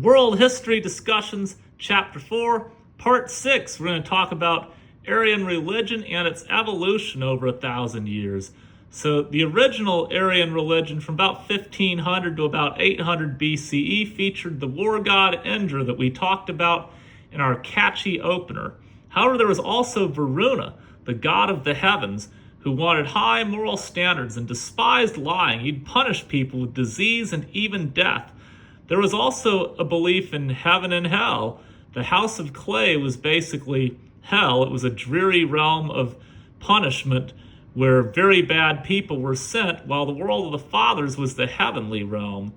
World History Discussions, Chapter 4, Part 6. We're going to talk about Aryan religion and its evolution over 1,000 years. So the original Aryan religion from about 1500 to about 800 BCE featured the war god Indra that we talked about in our catchy opener. However, there was also Varuna, the god of the heavens, who wanted high moral standards and despised lying. He'd punish people with disease and even death. There was also a belief in heaven and hell. The house of clay was basically hell. It was a dreary realm of punishment where very bad people were sent, while the world of the fathers was the heavenly realm.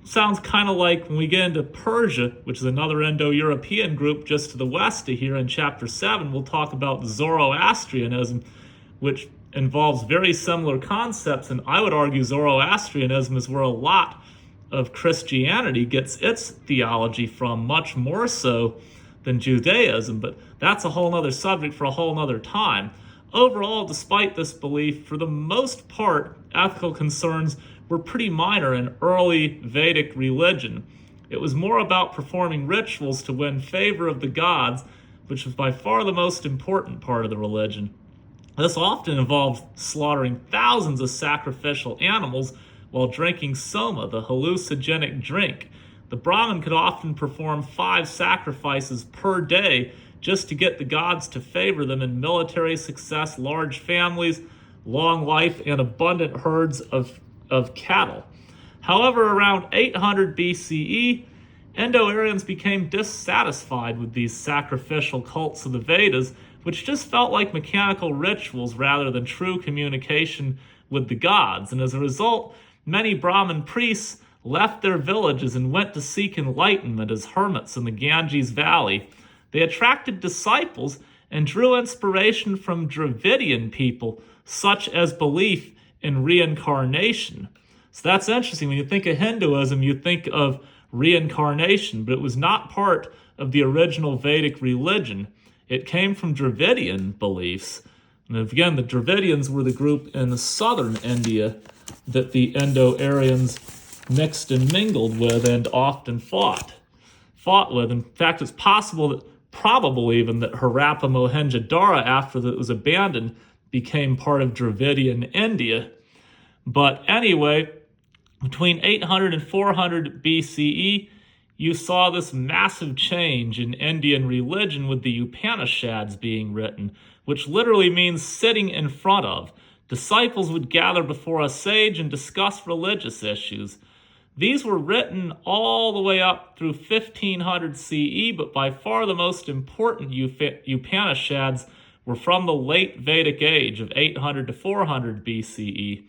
Sounds kind of like when we get into Persia, which is another Indo-European group just to the west of here. In Chapter 7, we'll talk about Zoroastrianism, which involves very similar concepts, and I would argue Zoroastrianism is where a lot of Christianity gets its theology from, much more so than Judaism, but that's a whole other subject for a whole other time. Overall, despite this belief, for the most part, ethical concerns were pretty minor in early Vedic religion. It was more about performing rituals to win favor of the gods, which was by far the most important part of the religion. This often involved slaughtering thousands of sacrificial animals while drinking soma, the hallucinogenic drink. The Brahmin could often perform 5 sacrifices per day just to get the gods to favor them in military success, large families, long life, and abundant herds of cattle. However, around 800 BCE, Indo-Aryans became dissatisfied with these sacrificial cults of the Vedas, which just felt like mechanical rituals rather than true communication with the gods. And as a result, many Brahmin priests left their villages and went to seek enlightenment as hermits in the Ganges Valley. They attracted disciples and drew inspiration from Dravidian people, such as belief in reincarnation. So that's interesting. When you think of Hinduism, you think of reincarnation, but it was not part of the original Vedic religion. It came from Dravidian beliefs. And again, the Dravidians were the group in southern India that the Indo-Aryans mixed and mingled with and often fought with. In fact, it's possible that, probable even, that Harappa Mohenjo-daro, after it was abandoned, became part of Dravidian India. But anyway, between 800 and 400 BCE, you saw this massive change in Indian religion with the Upanishads being written, which literally means sitting in front of. Disciples would gather before a sage and discuss religious issues. These were written all the way up through 1500 CE, but by far the most important Upanishads were from the late Vedic age of 800 to 400 BCE.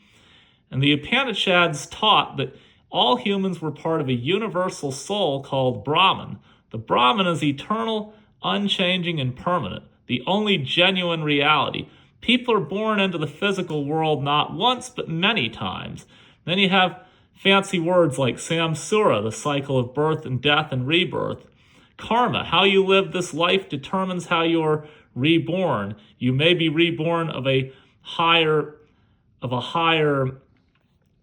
And the Upanishads taught that all humans were part of a universal soul called Brahman. The Brahman is eternal, unchanging, and permanent, the only genuine reality. People are born into the physical world not once, but many times. Then you have fancy words like samsara, the cycle of birth and death and rebirth. Karma, how you live this life determines how you are reborn. You may be reborn of a higher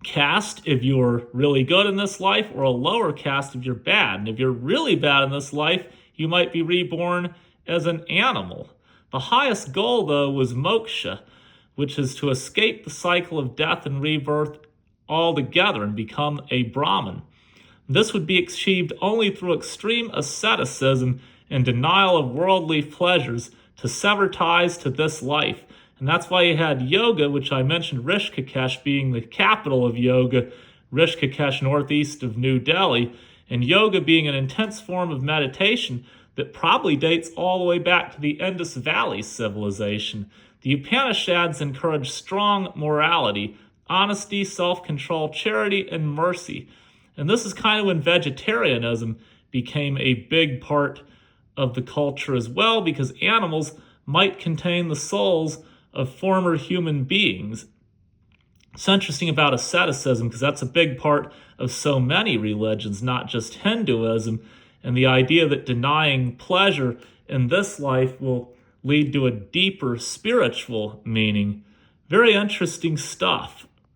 caste if you're really good in this life, or a lower caste if you're bad. And if you're really bad in this life, you might be reborn as an animal. The highest goal, though, was moksha, which is to escape the cycle of death and rebirth altogether and become a Brahmin. This would be achieved only through extreme asceticism and denial of worldly pleasures to sever ties to this life. And that's why you had yoga, which I mentioned Rishikesh being the capital of yoga, Rishikesh northeast of New Delhi, and yoga being an intense form of meditation that probably dates all the way back to the Indus Valley civilization. The Upanishads encourage strong morality, honesty, self-control, charity, and mercy. And this is kind of when vegetarianism became a big part of the culture as well, because animals might contain the souls of former human beings. It's interesting about asceticism, because that's a big part of so many religions, not just Hinduism, and the idea that denying pleasure in this life will lead to a deeper spiritual meaning. Very interesting stuff.